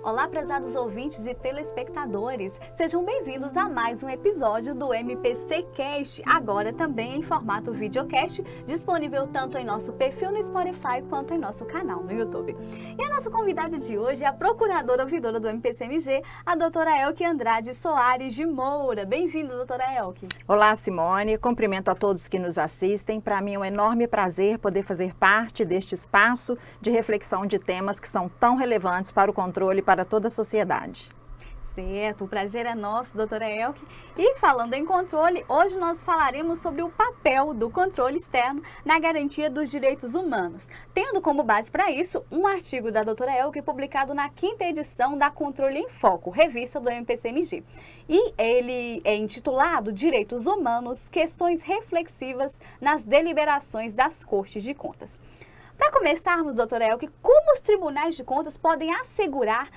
Olá, prezados ouvintes e telespectadores, sejam bem-vindos a mais um episódio do MPC Cast, agora também em formato videocast, disponível tanto em nosso perfil no Spotify quanto em nosso canal no YouTube. E a nossa convidada de hoje é a procuradora ouvidora do MPCMG, a doutora Elke Andrade Soares de Moura. Bem-vinda, doutora Elke. Olá, Simone, cumprimento a todos que nos assistem. Para mim é um enorme prazer poder fazer parte deste espaço de reflexão de temas que são tão relevantes para o controle e para toda a sociedade. Certo, o prazer é nosso, doutora Elke. E falando em controle, hoje nós falaremos sobre o papel do controle externo na garantia dos direitos humanos, tendo como base para isso um artigo da doutora Elke publicado na 5ª edição da Controle em Foco, revista do MPCMG. E ele é intitulado Direitos Humanos, Questões Reflexivas nas Deliberações das Cortes de Contas. Para começarmos, doutora Elke, como os tribunais de contas podem assegurar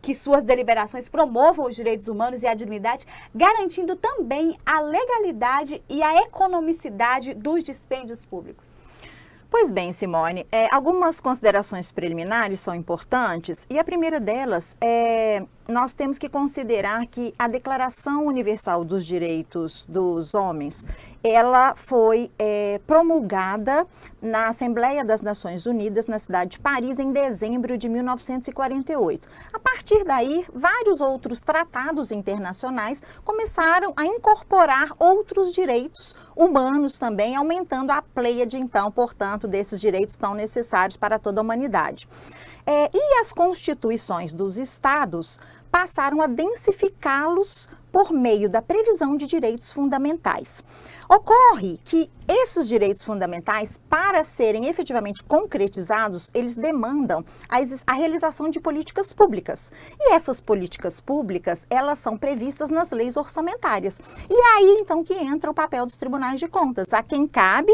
que suas deliberações promovam os direitos humanos e a dignidade, garantindo também a legalidade e a economicidade dos dispêndios públicos? Pois bem, Simone, algumas considerações preliminares são importantes e a primeira delas é nós temos que considerar que a Declaração Universal dos Direitos dos Homens, ela foi promulgada na Assembleia das Nações Unidas, na cidade de Paris, em dezembro de 1948. A partir daí, vários outros tratados internacionais começaram a incorporar outros direitos humanos também, aumentando a pleiade, então, portanto, desses direitos tão necessários para toda a humanidade. E as constituições dos estados passaram a densificá-los por meio da previsão de direitos fundamentais. Ocorre que esses direitos fundamentais, para serem efetivamente concretizados, eles demandam a realização de políticas públicas. E essas políticas públicas, elas são previstas nas leis orçamentárias. E aí, então, que entra o papel dos tribunais de contas, a quem cabe,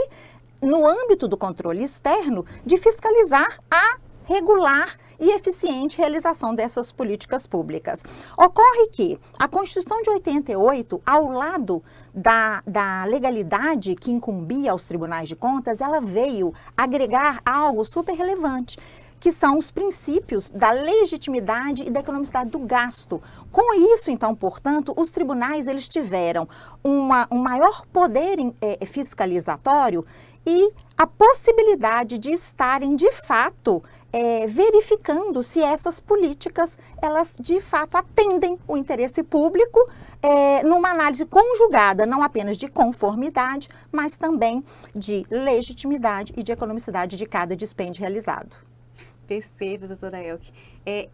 no âmbito do controle externo, de fiscalizar a regular e eficiente realização dessas políticas públicas. Ocorre que a Constituição de 88, ao lado da legalidade que incumbia aos tribunais de contas, ela veio agregar algo super relevante, que são os princípios da legitimidade e da economicidade do gasto. Com isso, então, portanto, os tribunais eles tiveram um maior poder fiscalizatório e a possibilidade de estarem, de fato, verificando se essas políticas, elas, de fato, atendem o interesse público numa análise conjugada, não apenas de conformidade, mas também de legitimidade e de economicidade de cada dispêndio realizado. Perfeito, doutora Elke.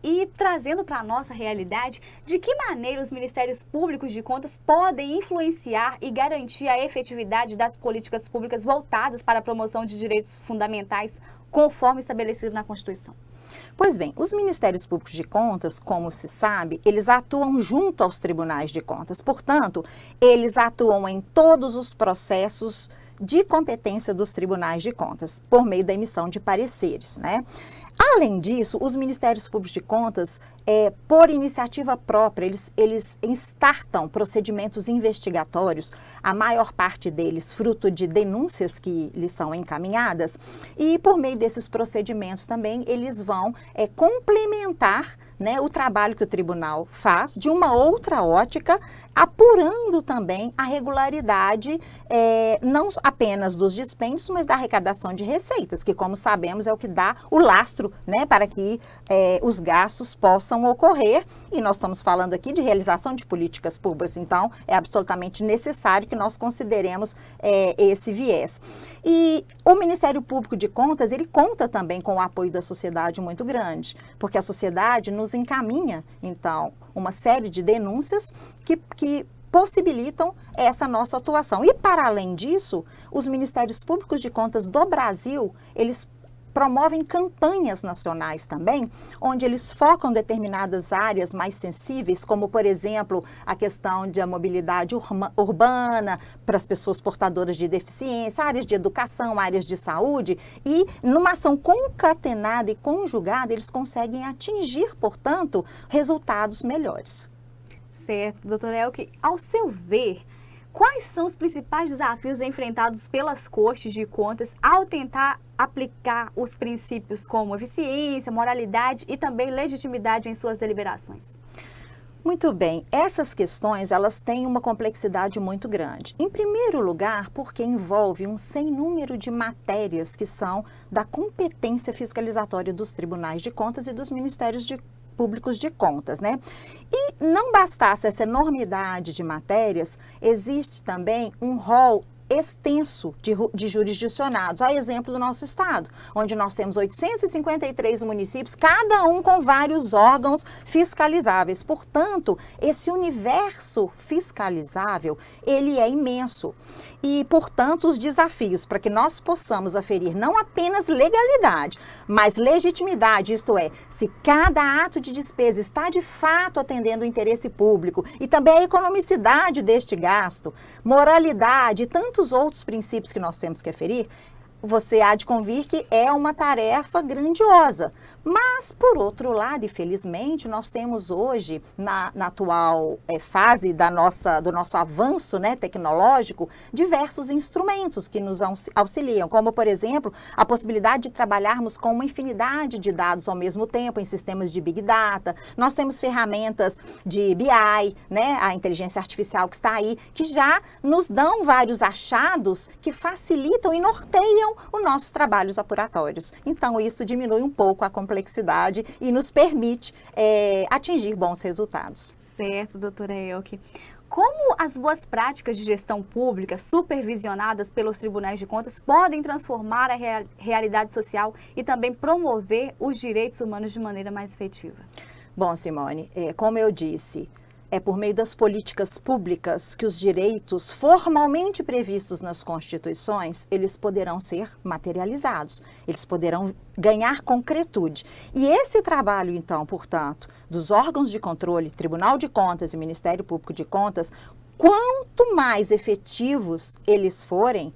E trazendo para a nossa realidade, de que maneira os Ministérios Públicos de Contas podem influenciar e garantir a efetividade das políticas públicas voltadas para a promoção de direitos fundamentais, conforme estabelecido na Constituição? Pois bem, os Ministérios Públicos de Contas, como se sabe, eles atuam junto aos tribunais de contas. Portanto, eles atuam em todos os processos de competência dos tribunais de contas, por meio da emissão de pareceres, né? Além disso, os Ministérios Públicos de Contas, por iniciativa própria, eles startam procedimentos investigatórios, a maior parte deles fruto de denúncias que lhes são encaminhadas, e por meio desses procedimentos também eles vão complementar, né, o trabalho que o tribunal faz de uma outra ótica, apurando também a regularidade não apenas dos dispêndios, mas da arrecadação de receitas, que, como sabemos, é o que dá o lastro, né, para que os gastos possam ocorrer, e nós estamos falando aqui de realização de políticas públicas, então é absolutamente necessário que nós consideremos esse viés. E o Ministério Público de Contas, ele conta também com o apoio da sociedade muito grande, porque a sociedade nos encaminha, então, uma série de denúncias que possibilitam essa nossa atuação. E, para além disso, os Ministérios Públicos de Contas do Brasil, eles promovem campanhas nacionais também, onde eles focam determinadas áreas mais sensíveis, como, por exemplo, a questão da mobilidade urbana para as pessoas portadoras de deficiência, áreas de educação, áreas de saúde, e numa ação concatenada e conjugada, eles conseguem atingir, portanto, resultados melhores. Certo, doutora Elke, ao seu ver, Quais são os principais desafios enfrentados pelas cortes de contas ao tentar aplicar os princípios como eficiência, moralidade e também legitimidade em suas deliberações? Muito bem, essas questões elas têm uma complexidade muito grande. Em primeiro lugar, porque envolve um sem número de matérias que são da competência fiscalizatória dos tribunais de contas e dos ministérios públicos de contas, né? E não bastasse essa enormidade de matérias, existe também um rol extenso de jurisdicionados, a exemplo do nosso estado, onde nós temos 853 municípios, cada um com vários órgãos fiscalizáveis. Portanto, esse universo fiscalizável, ele é imenso. E, portanto, os desafios para que nós possamos aferir não apenas legalidade, mas legitimidade, isto é, se cada ato de despesa está de fato atendendo o interesse público e também a economicidade deste gasto, moralidade e tantos outros princípios que nós temos que aferir, você há de convir que é uma tarefa grandiosa. Mas, por outro lado, e felizmente, nós temos hoje, na atual fase do nosso avanço, né, tecnológico, diversos instrumentos que nos auxiliam, como, por exemplo, a possibilidade de trabalharmos com uma infinidade de dados ao mesmo tempo, em sistemas de Big Data. Nós temos ferramentas de BI, né, a inteligência artificial que está aí, que já nos dão vários achados que facilitam e norteiam os nossos trabalhos apuratórios. Então, isso diminui um pouco a complexidade e nos permite atingir bons resultados. Certo, doutora Elke. Como as boas práticas de gestão pública, supervisionadas pelos tribunais de contas, podem transformar a realidade social e também promover os direitos humanos de maneira mais efetiva? Bom, Simone, como eu disse, é por meio das políticas públicas que os direitos formalmente previstos nas constituições, eles poderão ser materializados, eles poderão ganhar concretude. E esse trabalho, então, portanto, dos órgãos de controle, Tribunal de Contas e Ministério Público de Contas, quanto mais efetivos eles forem,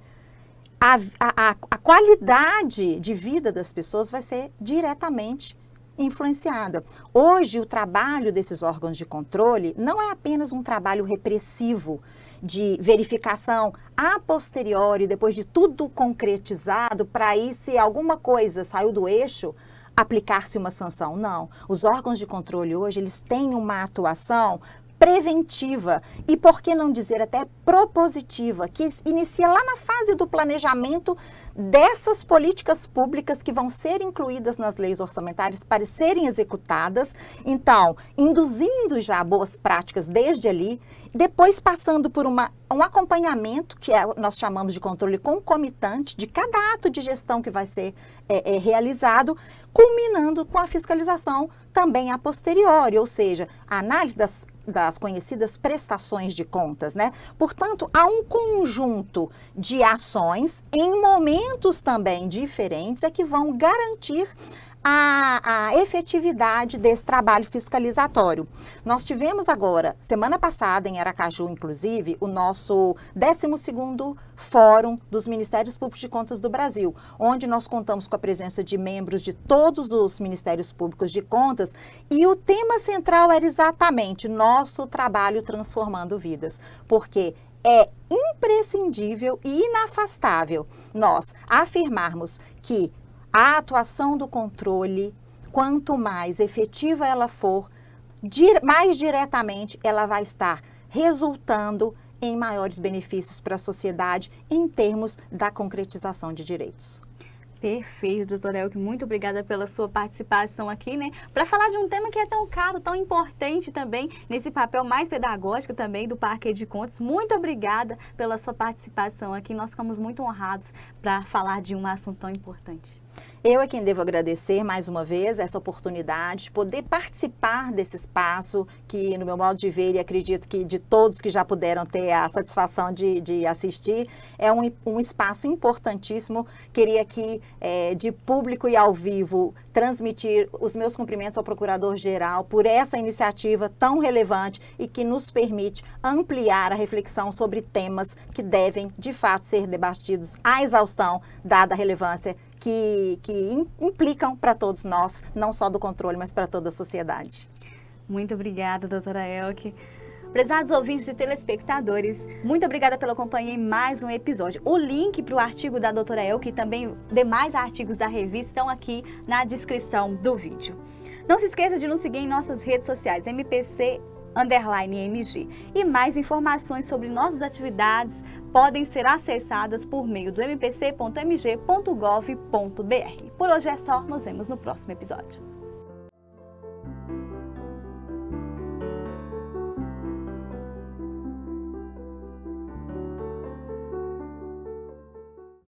a qualidade de vida das pessoas vai ser diretamente influenciada. Hoje, o trabalho desses órgãos de controle não é apenas um trabalho repressivo de verificação a posteriori, depois de tudo concretizado, para aí, se alguma coisa saiu do eixo, aplicar-se uma sanção. Não. Os órgãos de controle hoje, eles têm uma atuação preventiva e, por que não dizer até propositiva, que inicia lá na fase do planejamento dessas políticas públicas que vão ser incluídas nas leis orçamentárias para serem executadas. Então, induzindo já boas práticas desde ali, depois passando por um acompanhamento, que nós chamamos de controle concomitante, de cada ato de gestão que vai ser realizado, culminando com a fiscalização também a posteriori, ou seja, a análise das conhecidas prestações de contas, né? Portanto, há um conjunto de ações em momentos também diferentes que vão garantir a efetividade desse trabalho fiscalizatório. Nós tivemos agora, semana passada, em Aracaju, inclusive, o nosso 12º Fórum dos Ministérios Públicos de Contas do Brasil, onde nós contamos com a presença de membros de todos os Ministérios Públicos de Contas, e o tema central era exatamente nosso trabalho transformando vidas, porque é imprescindível e inafastável nós afirmarmos que a atuação do controle, quanto mais efetiva ela for, mais diretamente ela vai estar resultando em maiores benefícios para a sociedade em termos da concretização de direitos. Perfeito, doutora Elke, muito obrigada pela sua participação aqui, né? Para falar de um tema que é tão caro, tão importante também, nesse papel mais pedagógico também do Parquet de Contas. Muito obrigada pela sua participação aqui, nós ficamos muito honrados para falar de um assunto tão importante. Eu é quem devo agradecer mais uma vez essa oportunidade de poder participar desse espaço que, no meu modo de ver, e acredito que de todos que já puderam ter a satisfação de assistir, é um espaço importantíssimo. Queria aqui, de público e ao vivo, transmitir os meus cumprimentos ao Procurador-Geral por essa iniciativa tão relevante e que nos permite ampliar a reflexão sobre temas que devem, de fato, ser debatidos à exaustão, dada a relevância que implicam para todos nós, não só do controle, mas para toda a sociedade. Muito obrigada, doutora Elke. Prezados ouvintes e telespectadores, muito obrigada pela companhia em mais um episódio. O link para o artigo da doutora Elke e também demais artigos da revista estão aqui na descrição do vídeo. Não se esqueça de nos seguir em nossas redes sociais, MPC_MG. E mais informações sobre nossas atividades podem ser acessadas por meio do mpc.mg.gov.br. Por hoje é só, nos vemos no próximo episódio.